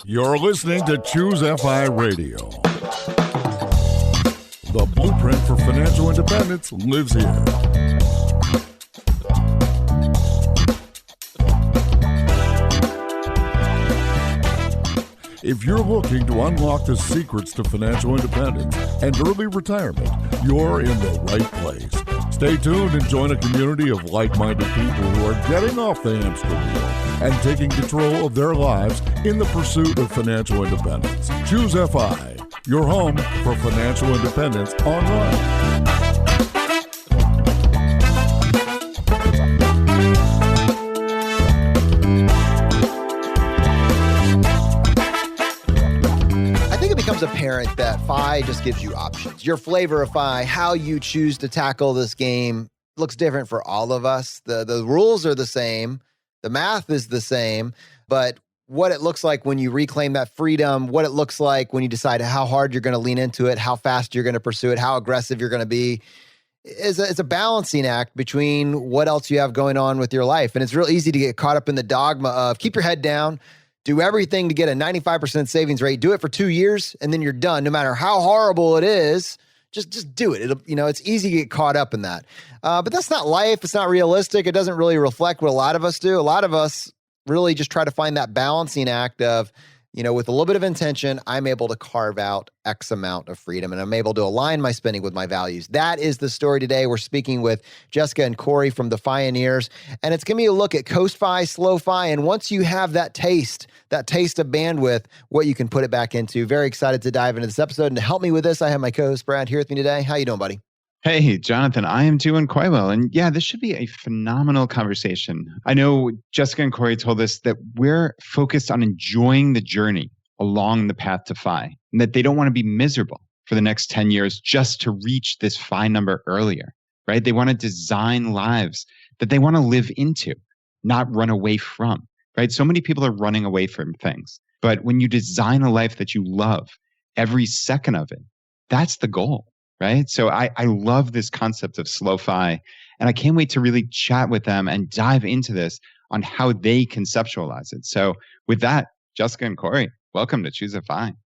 You're listening to ChooseFI Radio. The blueprint for financial independence lives here. If you're looking to unlock the secrets to financial independence and early retirement, you're in the right place. Stay tuned and join a community of like-minded people who are getting off the hamster wheel and taking control of their lives in the pursuit of financial independence. ChooseFI, your home for financial independence online. Apparent that FI just gives you options. Your flavor of FI, how you choose to tackle this game, looks different for all of us. The rules are the same. The math is the same. But what it looks like when you reclaim that freedom, what it looks like when you decide how hard you're going to lean into it, how fast you're going to pursue it, how aggressive you're going to be, it's a balancing act between what else you have going on with your life. And it's real easy to get caught up in the dogma of keep your head down, do everything to get a 95% savings rate. Do it for 2 years, and then you're done. No matter how horrible it is, just do it. It's easy to get caught up in that. But that's not life. It's not realistic. It doesn't really reflect what a lot of us do. A lot of us really just try to find that balancing act of, with a little bit of intention, I'm able to carve out X amount of freedom, and I'm able to align my spending with my values. That is the story today. We're speaking with Jessica and Corey from the Fioneers, and it's going to be a look at ChooseFI, SlowFi, and once you have that taste of bandwidth, what you can put it back into. Very excited to dive into this episode, and to help me with this, I have my co-host Brad here with me today. How you doing, buddy? Hey, Jonathan, I am doing quite well. And yeah, this should be a phenomenal conversation. I know Jessica and Corey told us that we're focused on enjoying the journey along the path to FI, and that they don't want to be miserable for the next 10 years just to reach this FI number earlier, right? They want to design lives that they want to live into, not run away from, right? So many people are running away from things. But when you design a life that you love, every second of it, that's the goal. Right. So I love this concept of SlowFi, and I can't wait to really chat with them and dive into this on how they conceptualize it. So with that, Jessica and Corey, welcome to ChooseFI.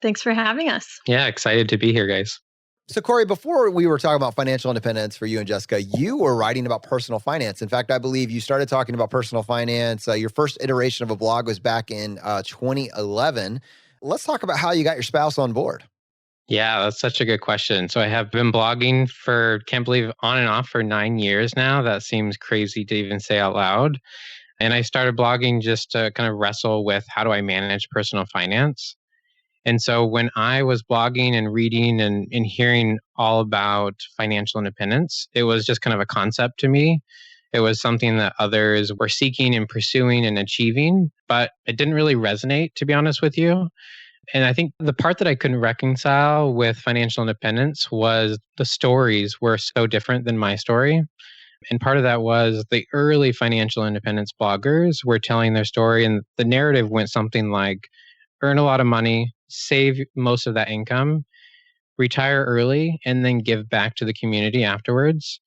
Thanks for having us. Yeah, excited to be here, guys. So Corey, before we were talking about financial independence for you and Jessica, you were writing about personal finance. In fact, I believe you started talking about personal finance. Your first iteration of a blog was back in 2011. Let's talk about how you got your spouse on board. Yeah, that's such a good question. So I have been blogging for, can't believe, on and off for 9 years now. That seems crazy to even say out loud. And I started blogging just to kind of wrestle with how do I manage personal finance. And so when I was blogging and reading and hearing all about financial independence, it was just kind of a concept to me. It was something that others were seeking and pursuing and achieving, but it didn't really resonate, to be honest with you. And I think the part that I couldn't reconcile with financial independence was the stories were so different than my story. And part of that was the early financial independence bloggers were telling their story, and the narrative went something like earn a lot of money, save most of that income, retire early, and then give back to the community afterwards.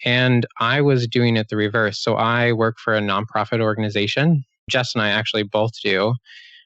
And I was doing it the reverse. So I work for a nonprofit organization. Jess and I actually both do.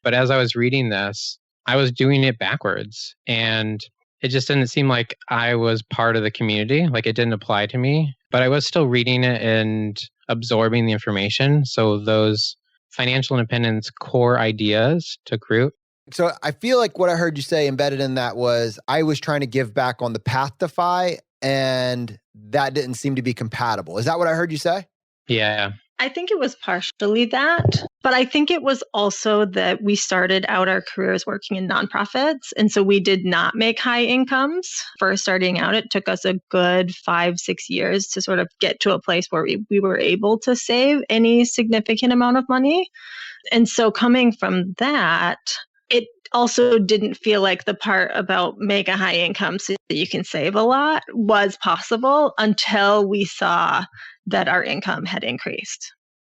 But as I was reading this, I was doing it backwards, and it just didn't seem like I was part of the community. Like it didn't apply to me, but I was still reading it and absorbing the information. So those financial independence core ideas took root. So I feel like what I heard you say embedded in that was I was trying to give back on the path to FI, and that didn't seem to be compatible. Is that what I heard you say? Yeah. I think it was partially that, but I think it was also that we started out our careers working in nonprofits. And so we did not make high incomes. First starting out, it took us a good 5-6 years to sort of get to a place where we were able to save any significant amount of money. And so coming from that, it also didn't feel like the part about make a high income so that you can save a lot was possible until we saw that our income had increased.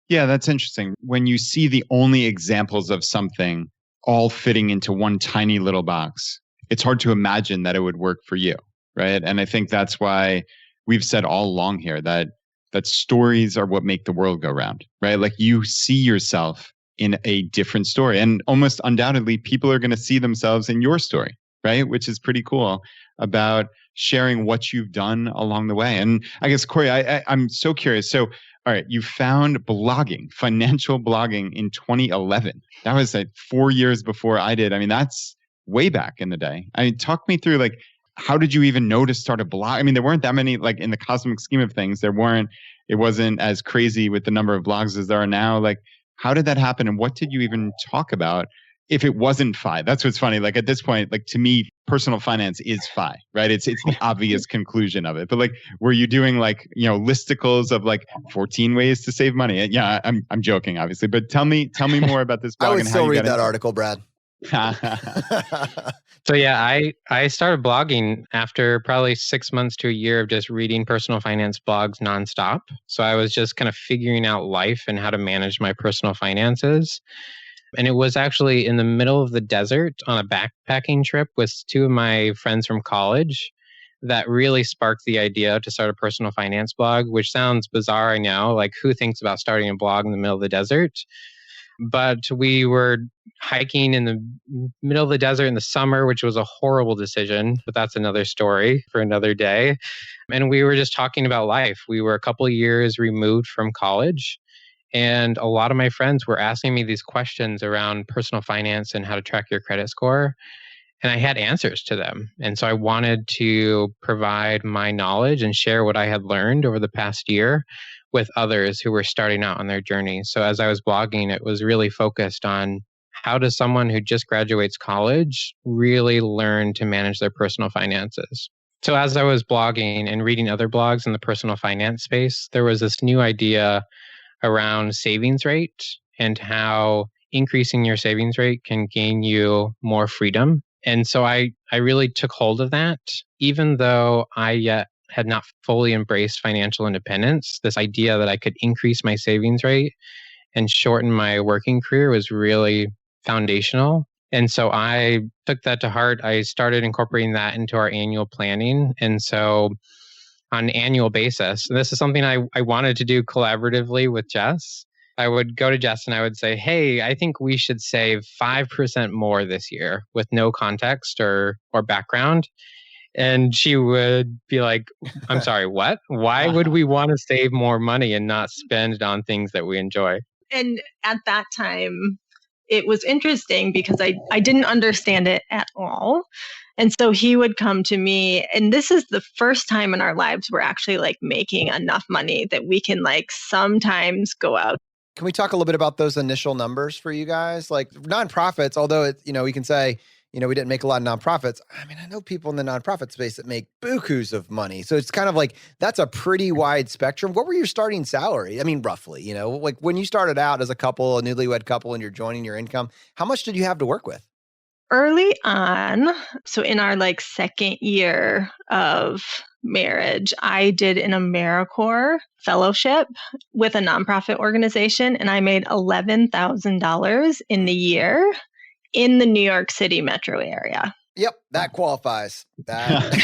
Yeah, that's interesting. When you see the only examples of something all fitting into one tiny little box, it's hard to imagine that it would work for you, right? And I think that's why we've said all along here that that stories are what make the world go round, right? Like you see yourself in a different story, and almost undoubtedly people are going to see themselves in your story, right? Which is pretty cool about sharing what you've done along the way. And I guess, Corey, I'm so curious. So, all right, you found blogging, financial blogging in 2011. That was like 4 years before I did. I mean, that's way back in the day. I mean, talk me through like, how did you even know to start a blog? I mean, there weren't that many, like in the cosmic scheme of things, it wasn't as crazy with the number of blogs as there are now. Like, how did that happen? And what did you even talk about if it wasn't FI? That's what's funny. Like at this point, like to me, personal finance is FI, right? It's the obvious conclusion of it. But like, were you doing like, listicles of like 14 ways to save money? Yeah, I'm joking, obviously. But tell me more about this blog. I would still read that article, Brad. So yeah, I started blogging after probably 6 months to a year of just reading personal finance blogs nonstop. So I was just kind of figuring out life and how to manage my personal finances. And it was actually in the middle of the desert on a backpacking trip with two of my friends from college that really sparked the idea to start a personal finance blog, which sounds bizarre, I know. Like, who thinks about starting a blog in the middle of the desert? But we were hiking in the middle of the desert in the summer, which was a horrible decision, but that's another story for another day. And we were just talking about life. We were a couple of years removed from college, and a lot of my friends were asking me these questions around personal finance and how to track your credit score. And I had answers to them. And so I wanted to provide my knowledge and share what I had learned over the past year with others who were starting out on their journey. So as I was blogging, it was really focused on how does someone who just graduates college really learn to manage their personal finances? So as I was blogging and reading other blogs in the personal finance space, there was this new idea around savings rate and how increasing your savings rate can gain you more freedom. And so I really took hold of that, even though I yet had not fully embraced financial independence. This idea that I could increase my savings rate and shorten my working career was really foundational. And so I took that to heart. I started incorporating that into our annual planning. And so on an annual basis, and this is something I wanted to do collaboratively with Jess, I would go to Jess and I would say, hey, I think we should save 5% more this year with no context or background. And she would be like, I'm sorry, what? Why would we want to save more money and not spend it on things that we enjoy? And at that time, it was interesting because I didn't understand it at all. And so he would come to me, and this is the first time in our lives we're actually like making enough money that we can like sometimes go out. Can we talk a little bit about those initial numbers for you guys? Like nonprofits, although it, we can say, we didn't make a lot of nonprofits. I mean, I know people in the nonprofit space that make bukus of money. So it's kind of like, that's a pretty wide spectrum. What were your starting salary? I mean, roughly, like when you started out as a couple, a newlywed couple, and you're joining your income, how much did you have to work with? Early on, so in our like second year of marriage, I did an AmeriCorps fellowship with a nonprofit organization, and I made $11,000 in the year in the New York City metro area. Yep, that qualifies. That.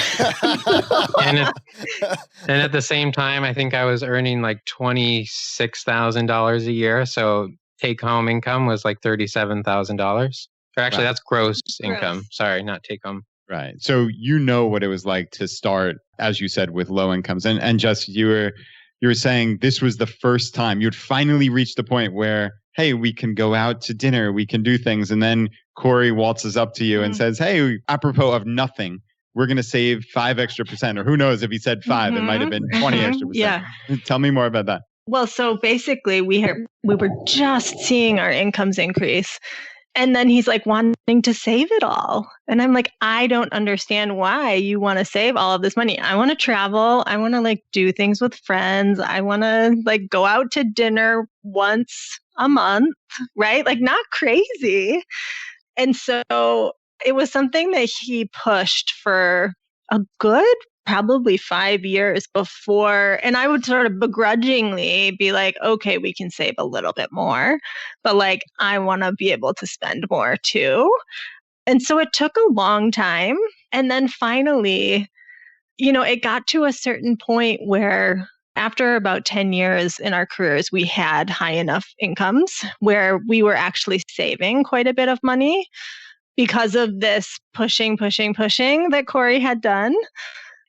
and at the same time, I think I was earning like $26,000 a year. So take home income was like $37,000. Or actually, that's gross income. Sorry, not take home. Right. So you know what it was like to start, as you said, with low incomes. And Jess, you were saying this was the first time you'd finally reached the point where, hey, we can go out to dinner, we can do things. And then Corey waltzes up to you and says, hey, apropos of nothing, we're going to save 5 extra percent. Or who knows, if he said 5, it might have been 20 extra percent. Yeah. Tell me more about that. Well, so basically we were just seeing our incomes increase. And then he's like wanting to save it all. And I'm like, I don't understand why you want to save all of this money. I want to travel. I want to like do things with friends. I want to like go out to dinner once a month, right? Like not crazy. And so it was something that he pushed for a good probably 5 years before. And I would sort of begrudgingly be like, okay, we can save a little bit more, but like, I want to be able to spend more too. And so it took a long time. And then finally, it got to a certain point where After about 10 years in our careers, we had high enough incomes where we were actually saving quite a bit of money because of this pushing that Corey had done.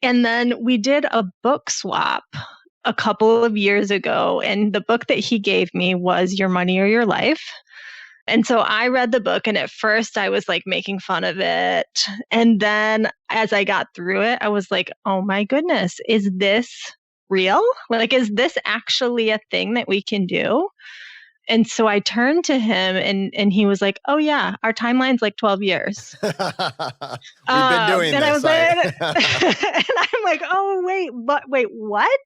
And then we did a book swap a couple of years ago. And the book that he gave me was Your Money or Your Life. And so I read the book, and at first I was like making fun of it. And then as I got through it, I was like, oh my goodness, is this real? Like, is this actually a thing that we can do? And so I turned to him and he was like, oh yeah, our timeline's like 12 years. We've been doing and this. I was like, and I'm like, oh, wait, what?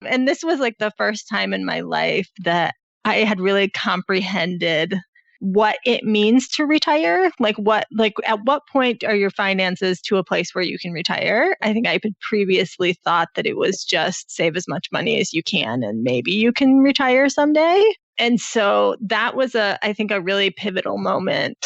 And this was like the first time in my life that I had really comprehended what it means to retire. Like at what point are your finances to a place where you can retire? I think I had previously thought that it was just save as much money as you can and maybe you can retire someday. And so that was I think a really pivotal moment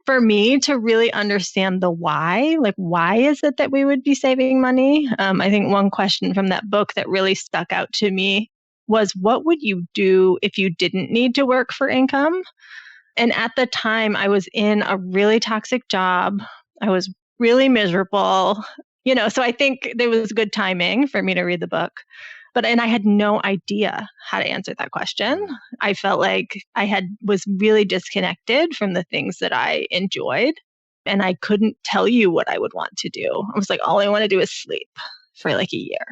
for me to really understand the why. Like, why is it that we would be saving money? I think one question from that book that really stuck out to me was, what would you do if you didn't need to work for income? And at the time, I was in a really toxic job. I was really miserable, so I think there was good timing for me to read the book. And I had no idea how to answer that question. I felt like was really disconnected from the things that I enjoyed. And I couldn't tell you what I would want to do. I was like, all I want to do is sleep for like a year.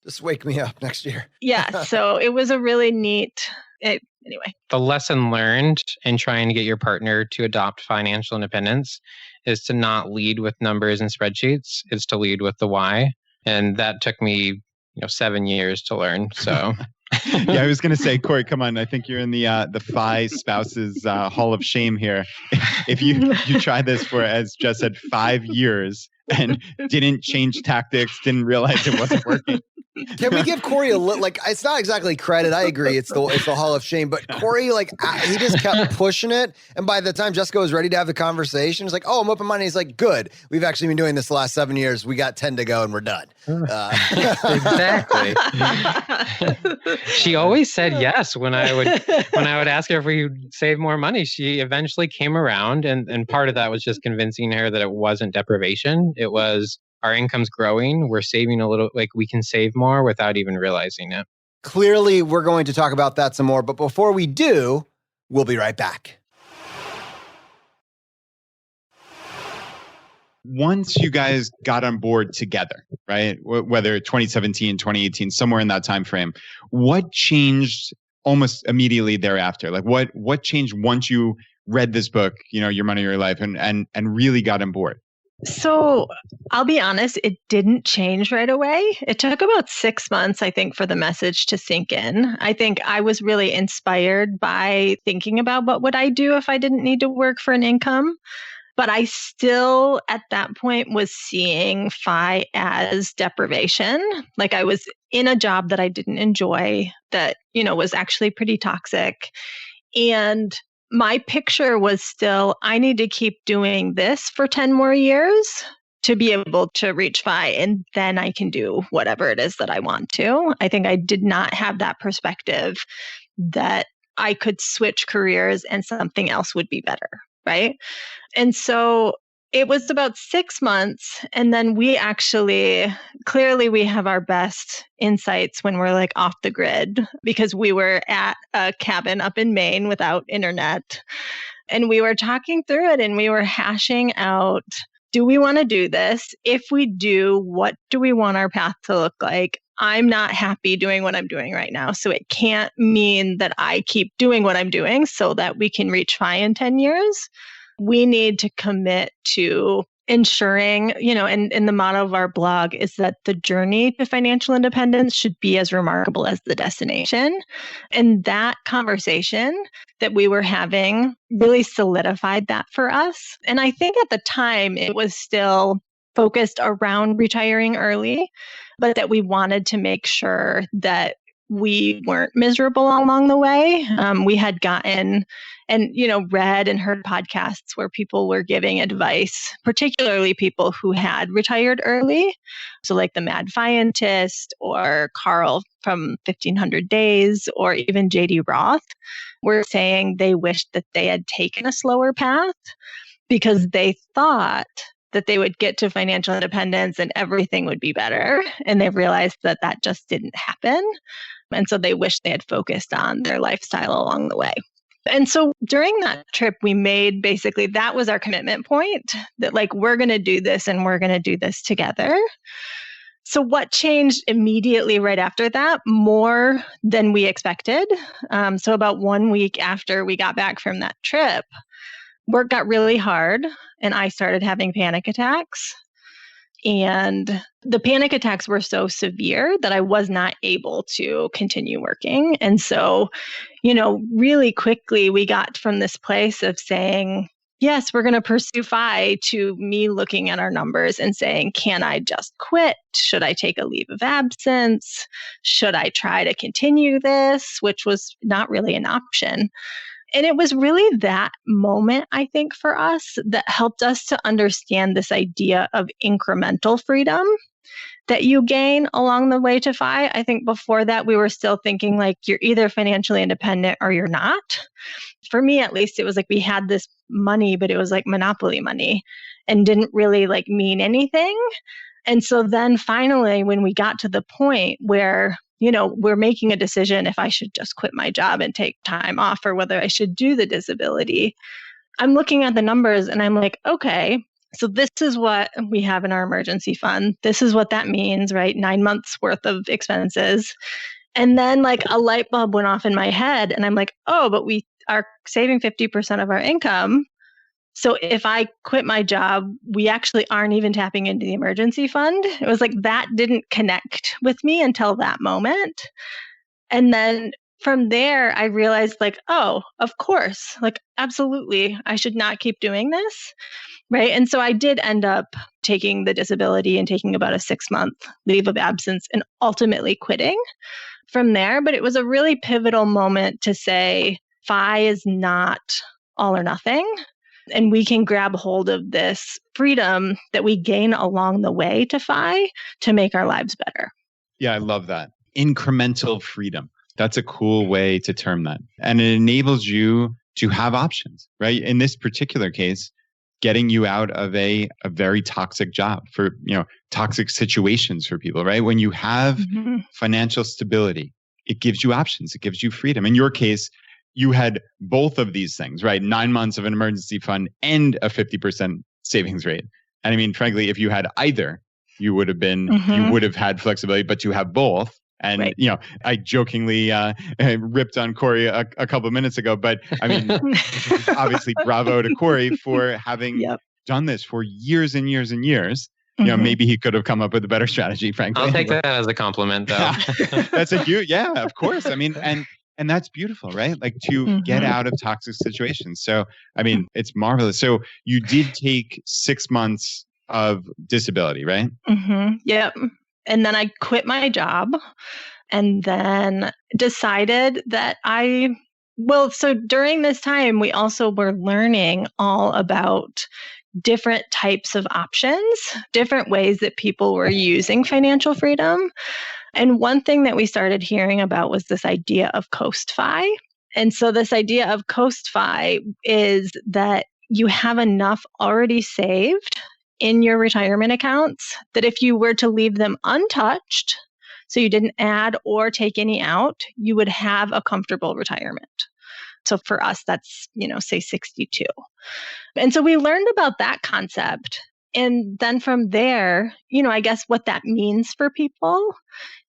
Just wake me up next year. Yeah. So it was a really neat, anyway. The lesson learned in trying to get your partner to adopt financial independence is to not lead with numbers and spreadsheets. It's to lead with the why. And that took me 7 years to learn. So yeah, I was going to say, Corey, come on. I think you're in the FI spouses Hall of Shame here. If you tried this for, as Jess said, 5 years and didn't change tactics, didn't realize it wasn't working. Can we give Corey a little, it's not exactly credit. I agree. It's the Hall of Shame, but Corey, he just kept pushing it. And by the time Jessica was ready to have the conversation, it's like, oh, I'm open-minded. He's like, good. We've actually been doing this the last 7 years. We got 10 to go and we're done. Exactly. She always said yes when I would ask her if we would save more money. She eventually came around, and part of that was just convincing her that it wasn't deprivation. It was, our income's growing. We're saving a little, we can save more without even realizing it. Clearly, we're going to talk about that some more. But before we do, we'll be right back. Once you guys got on board together, right? Whether 2017, 2018, somewhere in that time frame, what changed almost immediately thereafter? What changed once you read this book, Your Money, Your Life, and really got on board? So I'll be honest, it didn't change right away. It took about 6 months, I think, for the message to sink in. I think I was really inspired by thinking about what would I do if I didn't need to work for an income. But I still, at that point, was seeing FI as deprivation. Like, I was in a job that I didn't enjoy, that, was actually pretty toxic. And my picture was still, I need to keep doing this for 10 more years to be able to reach FI, and then I can do whatever it is that I want to. I think I did not have that perspective that I could switch careers and something else would be better, right? And so it was about 6 months. And then we clearly we have our best insights when we're off the grid, because we were at a cabin up in Maine without internet. And we were talking through it and we were hashing out, do we want to do this? If we do, what do we want our path to look like? I'm not happy doing what I'm doing right now. So it can't mean that I keep doing what I'm doing so that we can reach FI in 10 years. We need to commit to ensuring, and the motto of our blog is that the journey to financial independence should be as remarkable as the destination. And that conversation that we were having really solidified that for us. And I think at the time it was still focused around retiring early, but that we wanted to make sure that we weren't miserable along the way. We had gotten and, read and heard podcasts where people were giving advice, particularly people who had retired early. So like the Mad Scientist or Carl from 1500 Days or even JD Roth were saying they wished that they had taken a slower path because they thought that they would get to financial independence and everything would be better. And they realized that that just didn't happen. And so they wish they had focused on their lifestyle along the way. And so during that trip, we made basically, that was our commitment point, that like, we're going to do this and we're going to do this together. So what changed immediately right after that? More than we expected. So about 1 week after we got back from that trip, work got really hard and I started having panic attacks. And the panic attacks were so severe that I was not able to continue working. And so, really quickly we got from this place of saying, yes, we're going to pursue FI to me looking at our numbers and saying, can I just quit? Should I take a leave of absence? Should I try to continue this? Which was not really an option. And it was really that moment, I think, for us that helped us to understand this idea of incremental freedom that you gain along the way to FI. I think before that, we were still thinking like you're either financially independent or you're not. For me, at least, it was like we had this money, but it was like monopoly money and didn't really like mean anything. And so then finally, when we got to the point where we're making a decision if I should just quit my job and take time off or whether I should do the disability. I'm looking at the numbers and I'm like, okay, so this is what we have in our emergency fund. This is what that means, right? 9 months worth of expenses. And then like a light bulb went off in my head and I'm like, oh, but we are saving 50% of our income. So if I quit my job, we actually aren't even tapping into the emergency fund. It was like that didn't connect with me until that moment. And then from there, I realized like, oh, of course, like absolutely, I should not keep doing this. Right. And so I did end up taking the disability and taking about a 6-month leave of absence and ultimately quitting from there. But it was a really pivotal moment to say, FI is not all or nothing. And we can grab hold of this freedom that we gain along the way to FI to make our lives better. Yeah, I love that. Incremental freedom. That's a cool way to term that. And it enables you to have options, right? In this particular case, getting you out of a very toxic job for, toxic situations for people, right? When you have financial stability, it gives you options. It gives you freedom. In your case, you had both of these things, right? 9 months of an emergency fund and a 50% savings rate. And I mean, frankly, if you had either, you would have had flexibility, but to have both. And, right. I jokingly ripped on Corey a couple of minutes ago, but I mean, obviously bravo to Corey for having done this for years and years and years. Maybe he could have come up with a better strategy, frankly. I'll take that as a compliment, though. That's of course. I mean, and that's beautiful, right? Like to get out of toxic situations. So, I mean, it's marvelous. So you did take 6 months of disability, right? Yep. And then I quit my job and then decided that so during this time, we also were learning all about different types of options, different ways that people were using financial freedom. And one thing that we started hearing about was this idea of ChooseFI. And so this idea of ChooseFI is that you have enough already saved in your retirement accounts that if you were to leave them untouched, so you didn't add or take any out, you would have a comfortable retirement. So for us, that's, say 62. And so we learned about that concept. And then from there, I guess what that means for people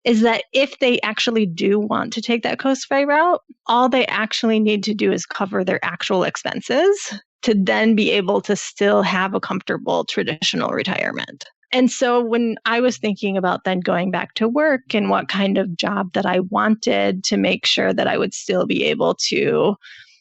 is that if they actually do want to take that ChooseFI route, all they actually need to do is cover their actual expenses to then be able to still have a comfortable traditional retirement. And so when I was thinking about then going back to work and what kind of job that I wanted to make sure that I would still be able to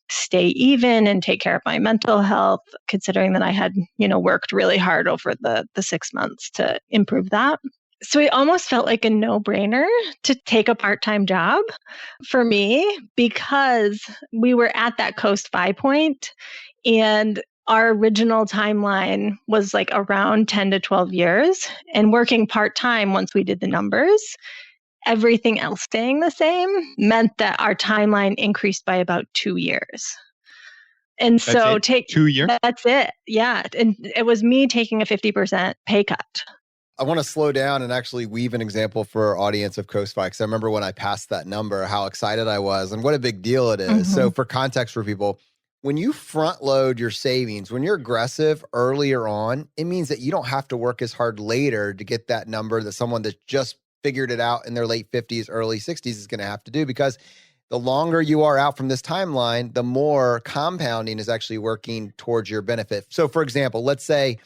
stay even and take care of my mental health, considering that I had, worked really hard over the 6 months to improve that. So it almost felt like a no-brainer to take a part-time job for me because we were at that ChooseFI point, and our original timeline was like around 10 to 12 years, and working part-time once we did the numbers, everything else staying the same meant that our timeline increased by about 2 years. And so take 2 years? That's it. Yeah. And it was me taking a 50% pay cut. I want to slow down and actually weave an example for our audience of ChooseFI, because I remember when I passed that number, how excited I was and what a big deal it is. Mm-hmm. So for context for people, when you front load your savings, when you're aggressive earlier on, it means that you don't have to work as hard later to get that number that someone that just figured it out in their late 50s, early 60s is going to have to do, because the longer you are out from this timeline, the more compounding is actually working towards your benefit. So for example, let's say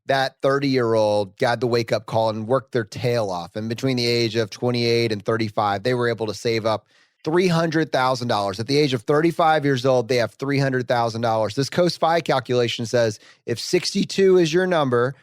that 30-year-old got the wake-up call and worked their tail off. And between the age of 28 and 35, they were able to save up $300,000. At the age of 35 years old, they have $300,000. This ChooseFI calculation says if 62 is your number,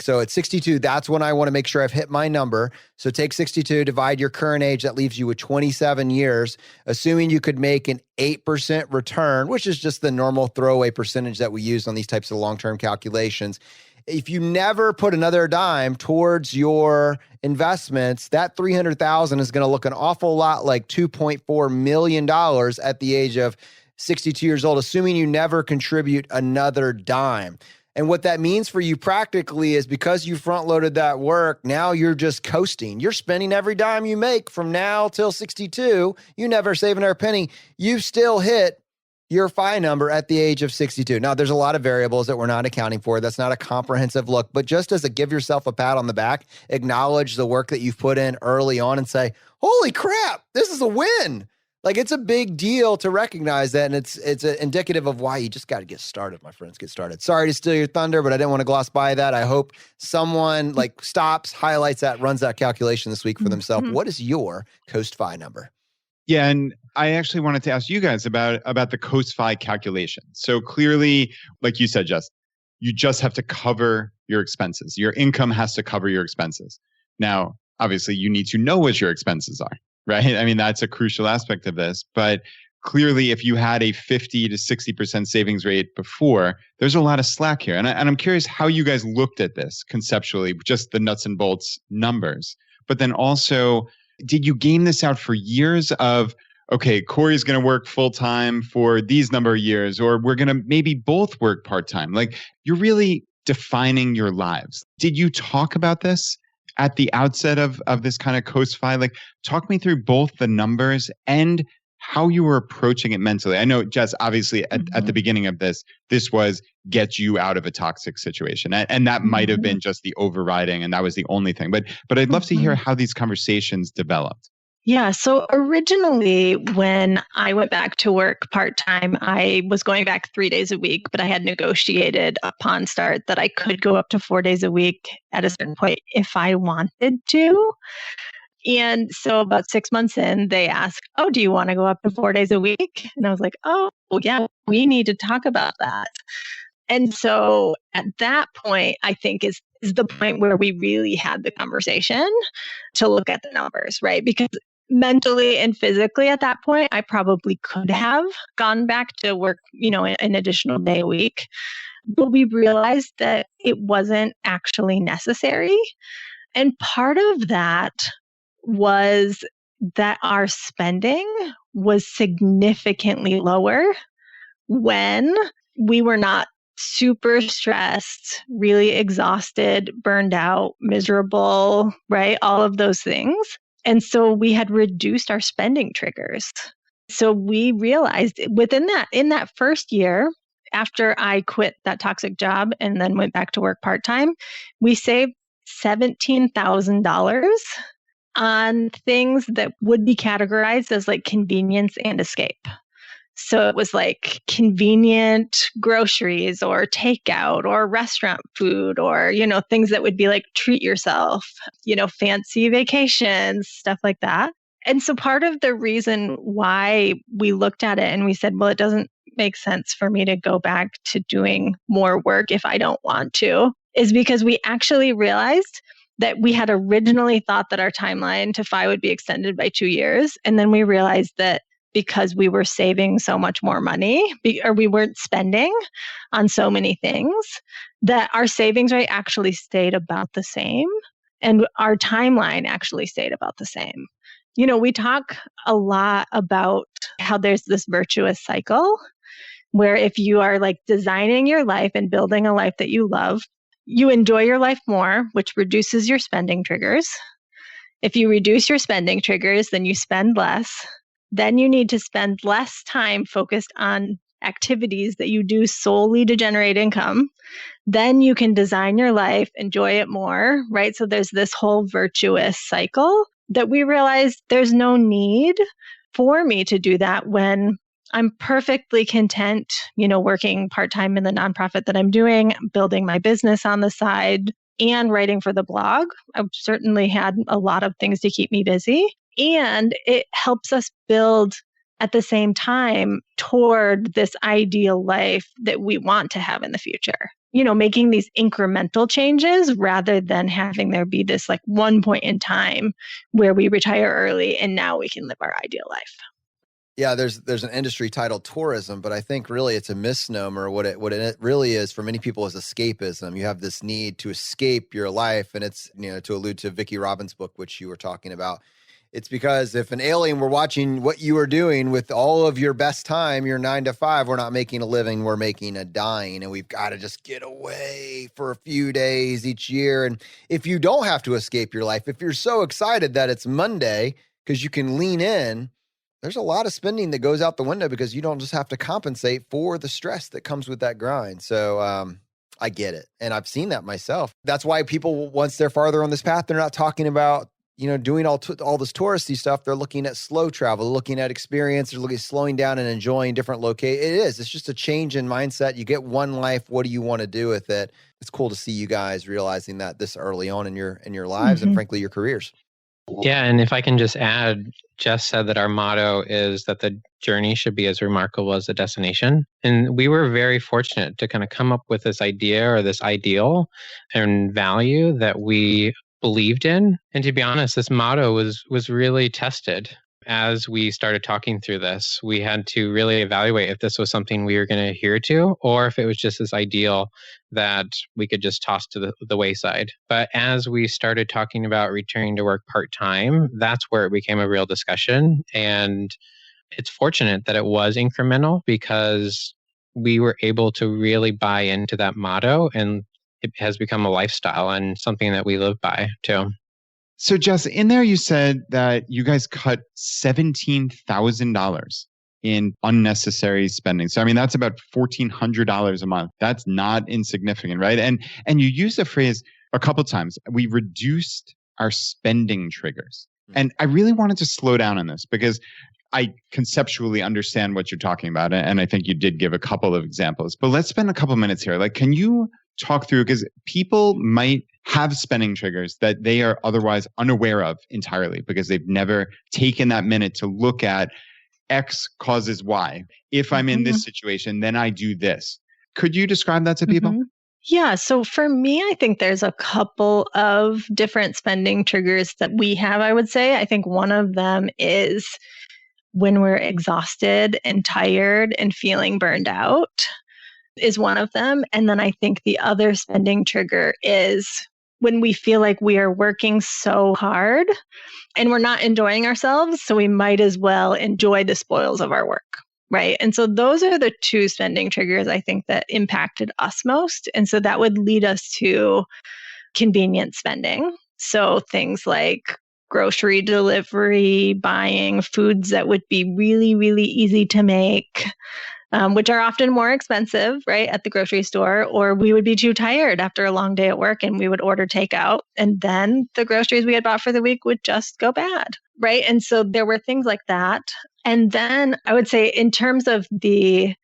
so at 62, that's when I want to make sure I've hit my number. So take 62, divide your current age, that leaves you with 27 years, assuming you could make an 8% return, which is just the normal throwaway percentage that we use on these types of long-term calculations. If you never put another dime towards your investments, that $300,000 is going to look an awful lot like $2.4 million at the age of 62 years old, assuming you never contribute another dime. And what that means for you practically is because you front loaded that work, now you're just coasting. You're spending every dime you make from now till 62. You never save another penny. You still hit your FI number at the age of 62. Now, there's a lot of variables that we're not accounting for. That's not a comprehensive look, but just as a give yourself a pat on the back, acknowledge the work that you've put in early on and say, holy crap, this is a win. It's a big deal to recognize that, and it's indicative of why you just got to get started, my friends. Get started. Sorry to steal your thunder, but I didn't want to gloss by that. I hope someone stops, highlights that, runs that calculation this week for themselves. Mm-hmm. What is your ChooseFI number? Yeah, and I actually wanted to ask you guys about the ChooseFI calculation. So clearly, like you said, Jess, you just have to cover your expenses. Your income has to cover your expenses. Now, obviously, you need to know what your expenses are. Right? I mean, that's a crucial aspect of this. But clearly, if you had a 50 to 60% savings rate before, there's a lot of slack here. And I'm curious how you guys looked at this conceptually, just the nuts and bolts numbers. But then also, did you game this out for years of, okay, Corey's going to work full time for these number of years, or we're going to maybe both work part time? You're really defining your lives. Did you talk about this at the outset of this kind of ChooseFI? Talk me through both the numbers and how you were approaching it mentally. I know, Jess, obviously at the beginning of this was get you out of a toxic situation. And that might have been just the overriding, and that was the only thing. But I'd love to hear how these conversations developed. Yeah. So originally, when I went back to work part-time, I was going back 3 days a week, but I had negotiated upon start that I could go up to 4 days a week at a certain point if I wanted to. And so about 6 months in, they asked, oh, do you want to go up to 4 days a week? And I was like, oh, yeah, we need to talk about that. And so at that point, I think is the point where we really had the conversation to look at the numbers, right? Because mentally and physically at that point, I probably could have gone back to work, an additional day a week. But we realized that it wasn't actually necessary. And part of that was that our spending was significantly lower when we were not super stressed, really exhausted, burned out, miserable, right? All of those things. And so we had reduced our spending triggers. So we realized in that first year, after I quit that toxic job and then went back to work part-time, we saved $17,000 on things that would be categorized as convenience and escape. So it was convenient groceries or takeout or restaurant food or, things that would be treat yourself, fancy vacations, stuff like that. And so part of the reason why we looked at it and we said, well, it doesn't make sense for me to go back to doing more work if I don't want to, is because we actually realized that we had originally thought that our timeline to FI would be extended by 2 years. And then we realized that because we were saving so much more money, or we weren't spending on so many things, that our savings rate actually stayed about the same. And our timeline actually stayed about the same. You know, we talk a lot about how there's this virtuous cycle where if you are like designing your life and building a life that you love, you enjoy your life more, which reduces your spending triggers. If you reduce your spending triggers, then you spend less. Then you need to spend less time focused on activities that you do solely to generate income. Then you can design your life, enjoy it more, right? So there's this whole virtuous cycle that we realized there's no need for me to do that when I'm perfectly content, you know, working part-time in the nonprofit that I'm doing, building my business on the side, and writing for the blog. I've certainly had a lot of things to keep me busy. And it helps us build at the same time toward this ideal life that we want to have in the future. You know, making these incremental changes rather than having there be this like one point in time where we retire early and now we can live our ideal life. Yeah, there's an industry titled tourism, but I think really it's a misnomer. What it really is for many people is escapism. You have this need to escape your life, and it's, you know, to allude to Vicki Robbins' book, which you were talking about. It's because if an alien were watching what you were doing with all of your best time, your 9 to 5, we're not making a living, we're making a dying, and we've got to just get away for a few days each year. And if you don't have to escape your life, if you're so excited that it's Monday because you can lean in, there's a lot of spending that goes out the window because you don't just have to compensate for the stress that comes with that grind. So I get it. And I've seen that myself. That's why people, once they're farther on this path, they're not talking about, you know, doing all this touristy stuff. They're looking at slow travel, looking at experience, they're looking at slowing down and enjoying different locations. It's just a change in mindset. You get one life. What do you want to do with it? It's cool to see you guys realizing that this early on in your lives and frankly, your careers. Yeah. And if I can just add, Jess said that our motto is that the journey should be as remarkable as the destination. And we were very fortunate to kind of come up with this idea or this ideal and value that we believed in. And to be honest, this motto was really tested as we started talking through this. We had to really evaluate if this was something we were going to adhere to, or if it was just this ideal that we could just toss to the wayside. But as we started talking about returning to work part-time, that's where it became a real discussion. And it's fortunate that it was incremental because we were able to really buy into that motto, and it has become a lifestyle and something that we live by too. So Jess, in there you said that you guys cut $17,000 in unnecessary spending. So I mean, that's about $1,400 a month. That's not insignificant, right? And you used the phrase a couple of times. We reduced our spending triggers. And I really wanted to slow down on this because I conceptually understand what you're talking about. And I think you did give a couple of examples. But let's spend a couple minutes here. Like, can you talk through, because people might have spending triggers that they are otherwise unaware of entirely because they've never taken that minute to look at X causes Y. If I'm in this situation, then I do this. Could you describe that to people? Yeah. So for me, I think there's a couple of different spending triggers that we have, I would say. I think one of them is when we're exhausted and tired and feeling burned out is one of them. And then I think the other spending trigger is when we feel like we are working so hard and we're not enjoying ourselves. So we might as well enjoy the spoils of our work, right? And so those are the two spending triggers I think that impacted us most. And so that would lead us to convenient spending. So things like grocery delivery, buying foods that would be really, really easy to make, which are often more expensive, right, at the grocery store, or we would be too tired after a long day at work and we would order takeout, and then the groceries we had bought for the week would just go bad, right? And so there were things like that. And then I would say in terms of the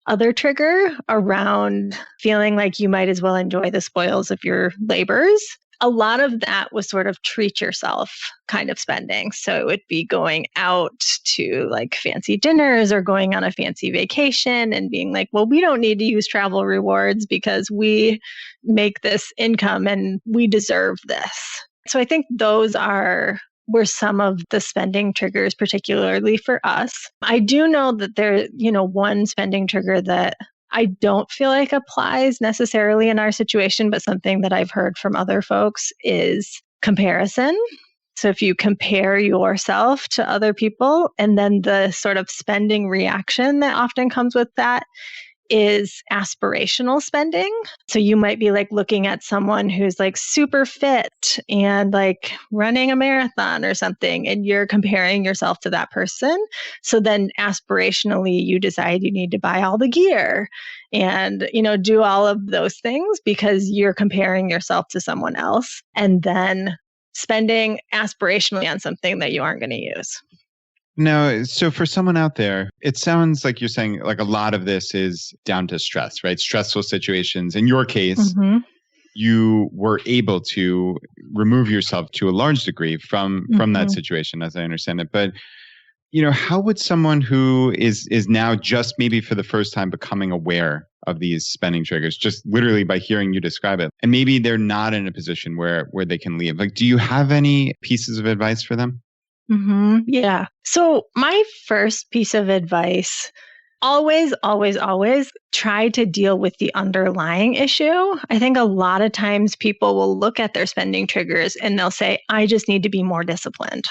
other trigger around feeling like you might as well enjoy the spoils of your labors, a lot of that was sort of treat yourself kind of spending. So it would be going out to like fancy dinners or going on a fancy vacation and being like, well, we don't need to use travel rewards because we make this income and we deserve this. So I think those were some of the spending triggers, particularly for us. I do know that there, one spending trigger that I don't feel like applies necessarily in our situation, but something that I've heard from other folks is comparison. So if you compare yourself to other people, and then the sort of spending reaction that often comes with that is aspirational spending. So you might be like looking at someone who's like super fit and like running a marathon or something, and you're comparing yourself to that person. So then aspirationally, you decide you need to buy all the gear and, do all of those things because you're comparing yourself to someone else and then spending aspirationally on something that you aren't going to use. No, so for someone out there, it sounds like you're saying like a lot of this is down to stress, right? Stressful situations. In your case, you were able to remove yourself to a large degree from that situation, as I understand it. But, how would someone who is now just maybe for the first time becoming aware of these spending triggers, just literally by hearing you describe it, and maybe they're not in a position where they can leave? Like, do you have any pieces of advice for them? Yeah. So my first piece of advice, always, always, always try to deal with the underlying issue. I think a lot of times people will look at their spending triggers and they'll say, I just need to be more disciplined.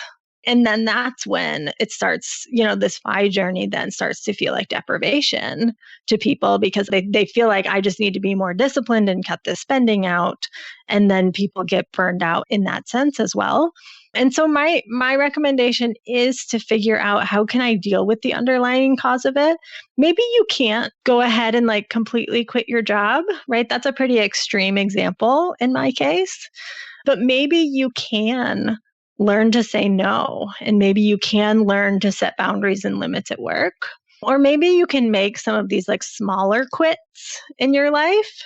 And then that's when it starts, this FI journey then starts to feel like deprivation to people because they feel like I just need to be more disciplined and cut this spending out. And then people get burned out in that sense as well. And so my recommendation is to figure out how can I deal with the underlying cause of it. Maybe you can't go ahead and like completely quit your job, right? That's a pretty extreme example in my case. But maybe you can learn to say no. And maybe you can learn to set boundaries and limits at work. Or maybe you can make some of these like smaller quits in your life,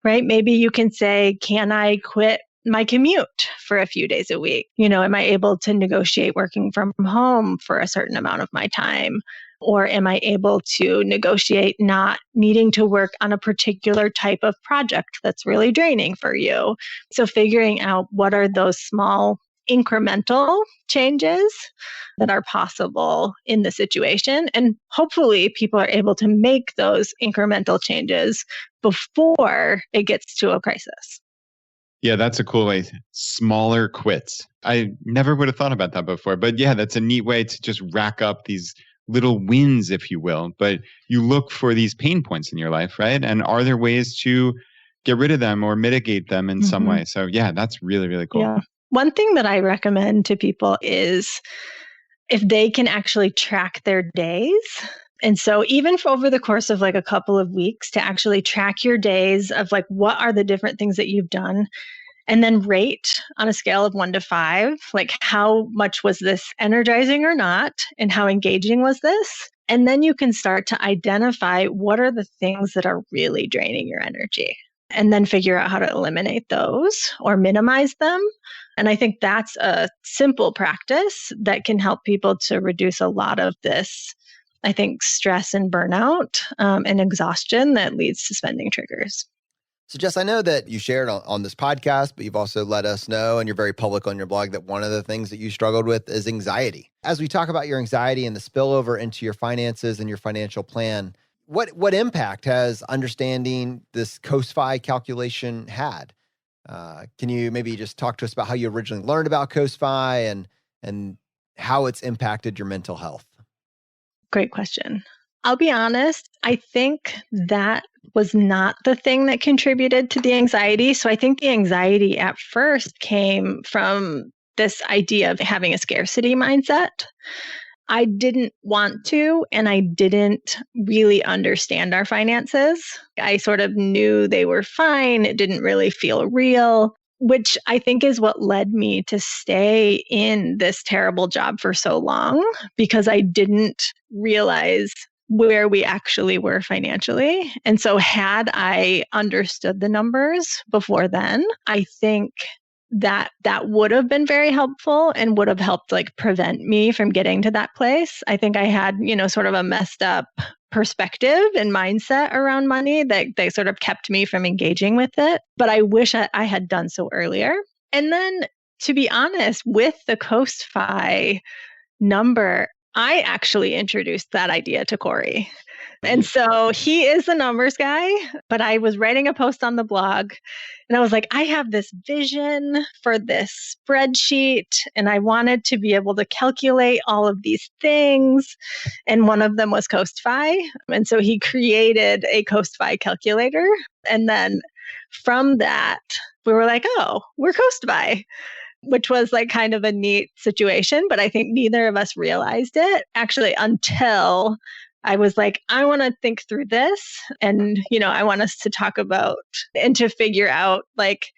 right? Maybe you can say, can I quit my commute for a few days a week? Am I able to negotiate working from home for a certain amount of my time? Or am I able to negotiate not needing to work on a particular type of project that's really draining for you? So figuring out what are those small incremental changes that are possible in the situation. And hopefully people are able to make those incremental changes before it gets to a crisis. Yeah, that's a cool way. Smaller quits. I never would have thought about that before. But yeah, that's a neat way to just rack up these little wins, if you will. But you look for these pain points in your life, right? And are there ways to get rid of them or mitigate them in some way? So yeah, that's really, really cool. Yeah. One thing that I recommend to people is if they can actually track their days. And so even for over the course of like a couple of weeks to actually track your days of like, what are the different things that you've done? And then rate on a scale of 1 to 5, like how much was this energizing or not? And how engaging was this? And then you can start to identify what are the things that are really draining your energy. And then figure out how to eliminate those or minimize them. And I think that's a simple practice that can help people to reduce a lot of this, I think, stress and burnout and exhaustion that leads to spending triggers. So Jess, I know that you shared on this podcast, but you've also let us know, and you're very public on your blog, that one of the things that you struggled with is anxiety. As we talk about your anxiety and the spillover into your finances and your financial plan, what impact has understanding this ChooseFI calculation had? Can you maybe just talk to us about how you originally learned about ChooseFI and how it's impacted your mental health? Great question. I'll be honest, I think that was not the thing that contributed to the anxiety. So I think the anxiety at first came from this idea of having a scarcity mindset. I didn't want to, and I didn't really understand our finances. I sort of knew they were fine. It didn't really feel real, which I think is what led me to stay in this terrible job for so long, because I didn't realize where we actually were financially. And so had I understood the numbers before then, I think that would have been very helpful and would have helped like prevent me from getting to that place. I think I had, sort of a messed up perspective and mindset around money that they sort of kept me from engaging with it. But I wish I had done so earlier. And then to be honest, with the ChooseFI number, I actually introduced that idea to Corey. And so he is the numbers guy, but I was writing a post on the blog and I was like, I have this vision for this spreadsheet and I wanted to be able to calculate all of these things. And one of them was ChooseFI. And so he created a ChooseFI calculator. And then from that, we were like, oh, we're ChooseFI, which was like kind of a neat situation. But I think neither of us realized it actually until I was like, I want to think through this. And, I want us to talk about and to figure out like,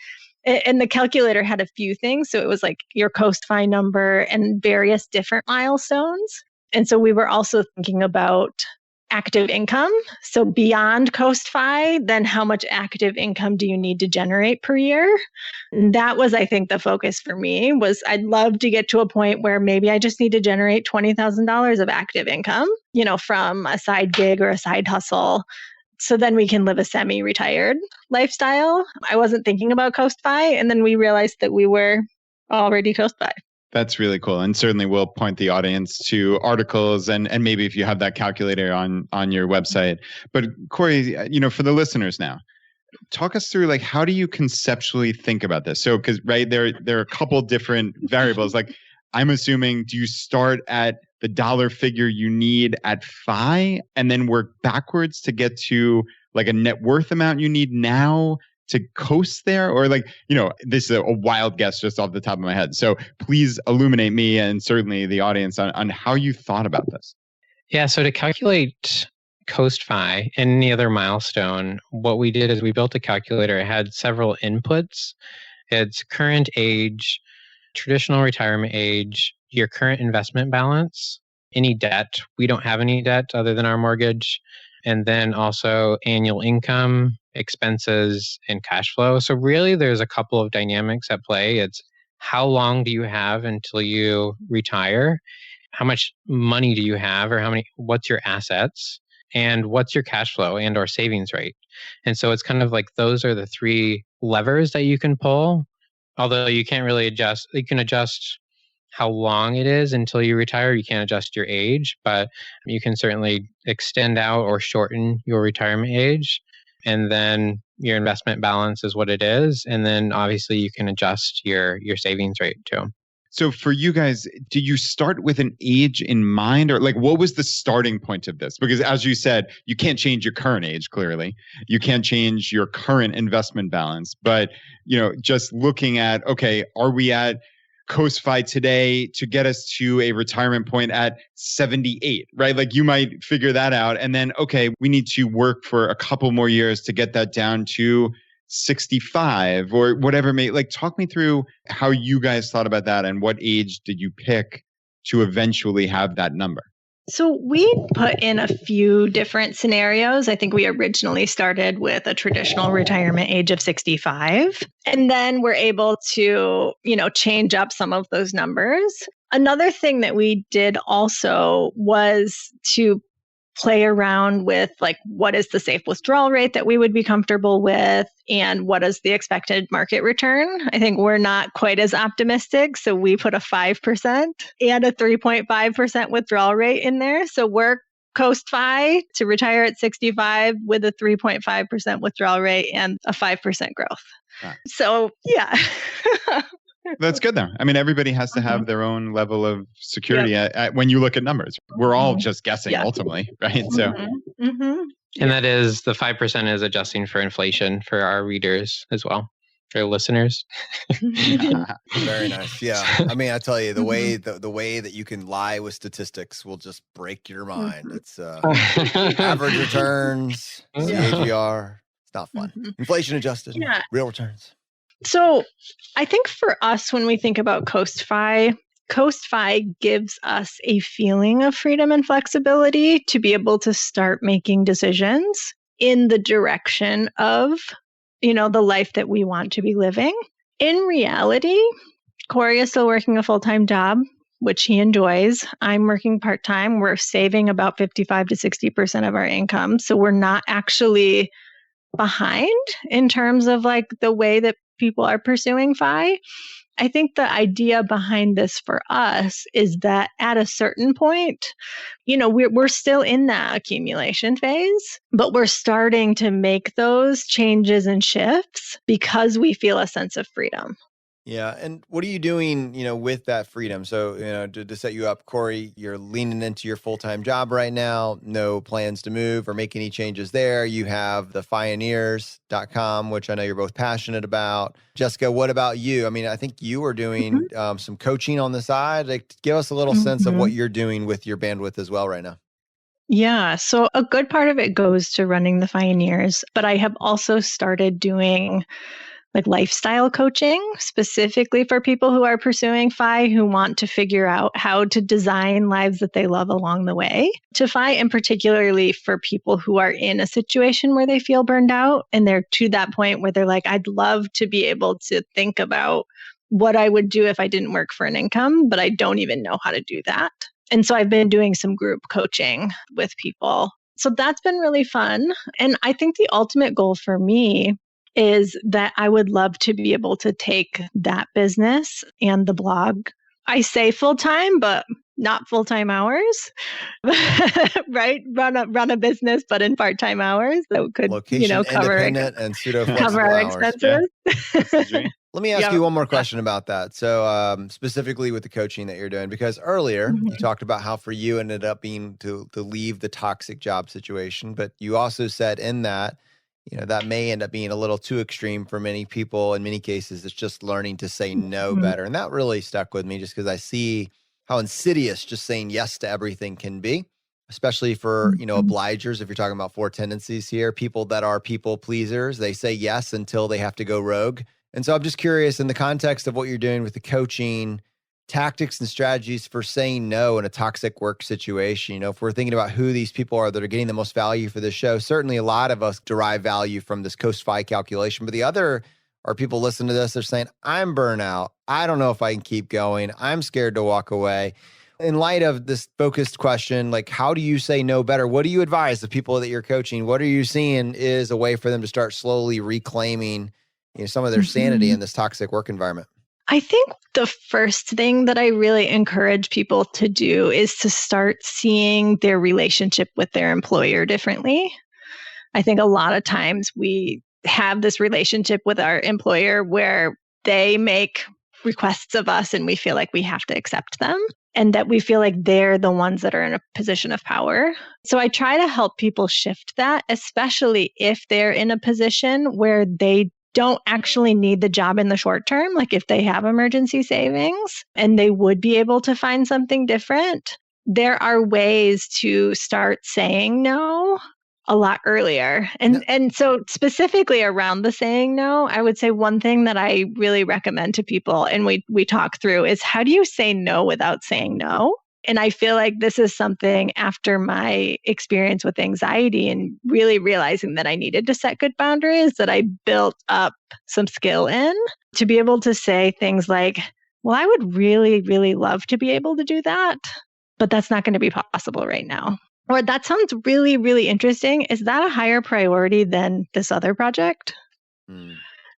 and the calculator had a few things. So it was like your ChooseFI number and various different milestones. And so we were also thinking about active income. So beyond ChooseFI, then how much active income do you need to generate per year? And that was, I think, the focus for me was I'd love to get to a point where maybe I just need to generate $20,000 of active income, from a side gig or a side hustle. So then we can live a semi-retired lifestyle. I wasn't thinking about ChooseFI. And then we realized that we were already ChooseFI. That's really cool. And certainly we'll point the audience to articles and maybe if you have that calculator on your website. But Corey, for the listeners now, talk us through like, how do you conceptually think about this? So, because there are a couple different variables. Like I'm assuming, do you start at the dollar figure you need at FI and then work backwards to get to like a net worth amount you need now to coast there? Or like, this is a wild guess just off the top of my head. So please illuminate me and certainly the audience on how you thought about this. Yeah, so to calculate ChooseFI and any other milestone, what we did is we built a calculator. It had several inputs. It's current age, traditional retirement age, your current investment balance, any debt. We don't have any debt other than our mortgage. And then also annual income, expenses, and cash flow. So really there's a couple of dynamics at play. It's how long do you have until you retire? How much money do you have or what's your assets? And what's your cash flow and or savings rate? And so it's kind of like those are the three levers that you can pull. Although you can't really adjust, you can adjust how long it is until you retire. You can't adjust your age, but you can certainly extend out or shorten your retirement age. And then your investment balance is what it is. And then obviously you can adjust your savings rate too. So for you guys, do you start with an age in mind or like what was the starting point of this? Because as you said, you can't change your current age, clearly. You can't change your current investment balance. But, just looking at, okay, are we at ChooseFI today to get us to a retirement point at 78, right? Like you might figure that out. And then, okay, we need to work for a couple more years to get that down to 65 or whatever talk me through how you guys thought about that and what age did you pick to eventually have that number? So we put in a few different scenarios. I think we originally started with a traditional retirement age of 65, and then we're able to, change up some of those numbers. Another thing that we did also was to play around with like, what is the safe withdrawal rate that we would be comfortable with? And what is the expected market return? I think we're not quite as optimistic. So we put a 5% and a 3.5% withdrawal rate in there. So we're ChooseFI to retire at 65 with a 3.5% withdrawal rate and a 5% growth. Right. So yeah. That's good though. I mean, everybody has to have their own level of security when you look at numbers. We're all just guessing ultimately, right? So, and that is the 5% is adjusting for inflation for our readers as well, for listeners. Very nice. Yeah. I mean, I tell you, the way that you can lie with statistics will just break your mind. It's average returns, CAGR. It's not fun. Inflation adjusted, real returns. So I think for us, when we think about ChooseFI gives us a feeling of freedom and flexibility to be able to start making decisions in the direction of, the life that we want to be living. In reality, Corey is still working a full-time job, which he enjoys. I'm working part-time. We're saving about 55 to 60% of our income. So we're not actually behind in terms of like the way that people are pursuing FI. I think the idea behind this for us is that at a certain point, we're still in that accumulation phase, but we're starting to make those changes and shifts because we feel a sense of freedom. Yeah. And what are you doing, with that freedom? So, to set you up, Corey, you're leaning into your full-time job right now, no plans to move or make any changes there. You have the Fioneers.com, which I know you're both passionate about. Jessica, what about you? I mean, I think you were doing some coaching on the side. Like, give us a little sense of what you're doing with your bandwidth as well right now. Yeah. So a good part of it goes to running the Fioneers, but I have also started doing like lifestyle coaching specifically for people who are pursuing FI, who want to figure out how to design lives that they love along the way to FI, and particularly for people who are in a situation where they feel burned out and they're to that point where they're like, I'd love to be able to think about what I would do if I didn't work for an income, but I don't even know how to do that. And so I've been doing some group coaching with people. So that's been really fun. And I think the ultimate goal for me is that I would love to be able to take that business and the blog. I say full-time, but not full-time hours, right? Run a business, but in part-time hours that could, Location cover independent and pseudo-flexible cover our hours. expenses. Yeah. Let me ask you one more question about that. So specifically with the coaching that you're doing, because earlier you talked about how for you ended up being to leave the toxic job situation, but you also said in that, that may end up being a little too extreme for many people. In many cases, it's just learning to say no better. And that really stuck with me just because I see how insidious just saying yes to everything can be, especially for, obligers. If you're talking about four tendencies here, people that are people pleasers, they say yes until they have to go rogue. And so I'm just curious, in the context of what you're doing with the coaching, tactics and strategies for saying no in a toxic work situation. If we're thinking about who these people are that are getting the most value for this show, certainly a lot of us derive value from this ChooseFI calculation, but the other are people listening to this, they're saying, I'm burnout. I don't know if I can keep going. I'm scared to walk away. In light of this focused question, like, how do you say no better? What do you advise the people that you're coaching? What are you seeing is a way for them to start slowly reclaiming some of their sanity in this toxic work environment? I think the first thing that I really encourage people to do is to start seeing their relationship with their employer differently. I think a lot of times we have this relationship with our employer where they make requests of us and we feel like we have to accept them and that we feel like they're the ones that are in a position of power. So I try to help people shift that, especially if they're in a position where they don't actually need the job in the short term, like if they have emergency savings and they would be able to find something different, there are ways to start saying no a lot earlier. And so specifically around the saying no, I would say one thing that I really recommend to people, and we talk through, is how do you say no without saying no? And I feel like this is something after my experience with anxiety and really realizing that I needed to set good boundaries that I built up some skill in to be able to say things like, well, I would really, really love to be able to do that, but that's not going to be possible right now. Or that sounds really, really interesting. Is that a higher priority than this other project?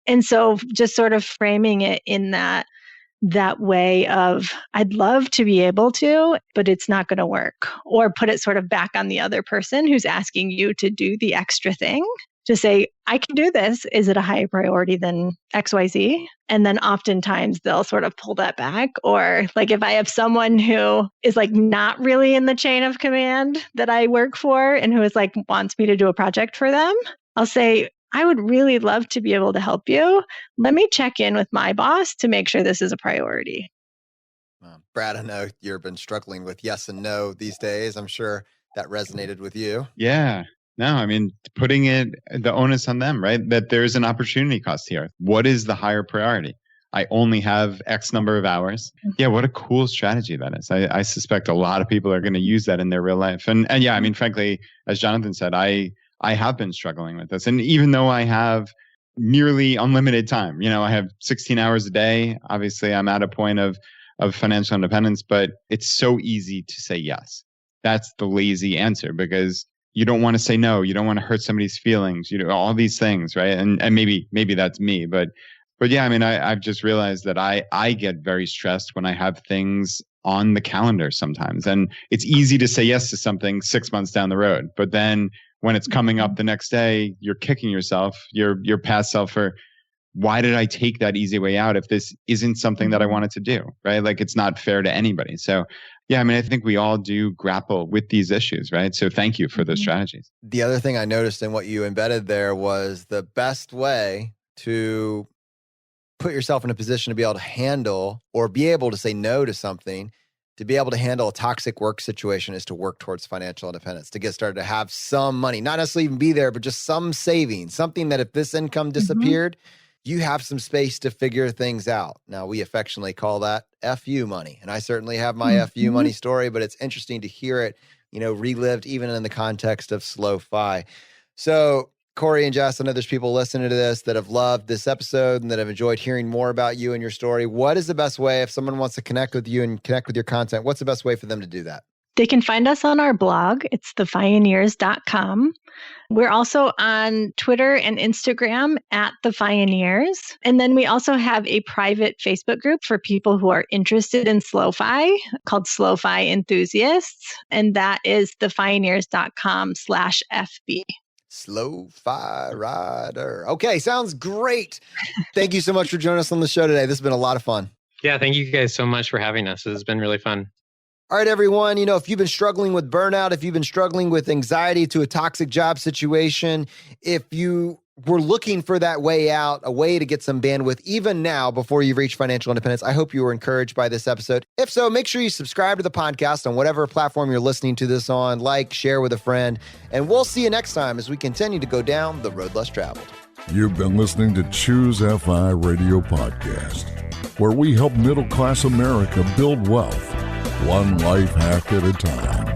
And so just sort of framing it in that way of, I'd love to be able to, but it's not going to work. Or put it sort of back on the other person who's asking you to do the extra thing to say, I can do this. Is it a higher priority than XYZ? And then oftentimes they'll sort of pull that back. Or like if I have someone who is like not really in the chain of command that I work for and who is like wants me to do a project for them, I'll say, I would really love to be able to help you. Let me check in with my boss to make sure this is a priority. Brad, I know you've been struggling with yes and no these days. I'm sure that resonated with you. Yeah. No, I mean, putting the onus on them, right? That there's an opportunity cost here. What is the higher priority? I only have X number of hours. Yeah, what a cool strategy that is. I suspect a lot of people are going to use that in their real life. And yeah, I mean, frankly, as Jonathan said, I have been struggling with this. And even though I have nearly unlimited time. I have 16 hours a day. Obviously, I'm at a point of financial independence, but it's so easy to say yes. That's the lazy answer because you don't want to say no. You don't want to hurt somebody's feelings. All these things, right? And maybe that's me, but yeah, I mean, I've just realized that I get very stressed when I have things on the calendar sometimes, and it's easy to say yes to something 6 months down the road, but then when it's coming up the next day, you're kicking yourself, your past self for, why did I take that easy way out if this isn't something that I wanted to do, right? Like, it's not fair to anybody. So yeah, I mean, I think we all do grapple with these issues, right? So thank you for those strategies. The other thing I noticed in what you embedded there was the best way to put yourself in a position to be able to handle or be able to say no to something, to be able to handle a toxic work situation, is to work towards financial independence, to get started, to have some money, not necessarily even be there, but just some savings, something that if this income disappeared, you have some space to figure things out. Now, we affectionately call that FU money. And I certainly have my FU money story, but it's interesting to hear it, relived even in the context of SlowFi. So Corey and Jess, I know there's people listening to this that have loved this episode and that have enjoyed hearing more about you and your story. What is the best way, if someone wants to connect with you and connect with your content, what's the best way for them to do that? They can find us on our blog. It's thefioneers.com. We're also on Twitter and Instagram at The Fioneers. And then we also have a private Facebook group for people who are interested in SlowFi called SlowFi Enthusiasts. And that is thefioneers.com/FB. SlowFi Rider. Okay, sounds great. Thank you so much for joining us on the show today. This has been a lot of fun. Yeah, thank you guys so much for having us. This has been really fun. All right, everyone. If you've been struggling with burnout, if you've been struggling with anxiety to a toxic job situation, if you were looking for that way out, a way to get some bandwidth, even now before you reach financial independence, I hope you were encouraged by this episode. If so, make sure you subscribe to the podcast on whatever platform you're listening to this on, share with a friend, and we'll see you next time as we continue to go down the road less traveled. You've been listening to ChooseFI Radio Podcast, where we help middle-class America build wealth, one life hack at a time.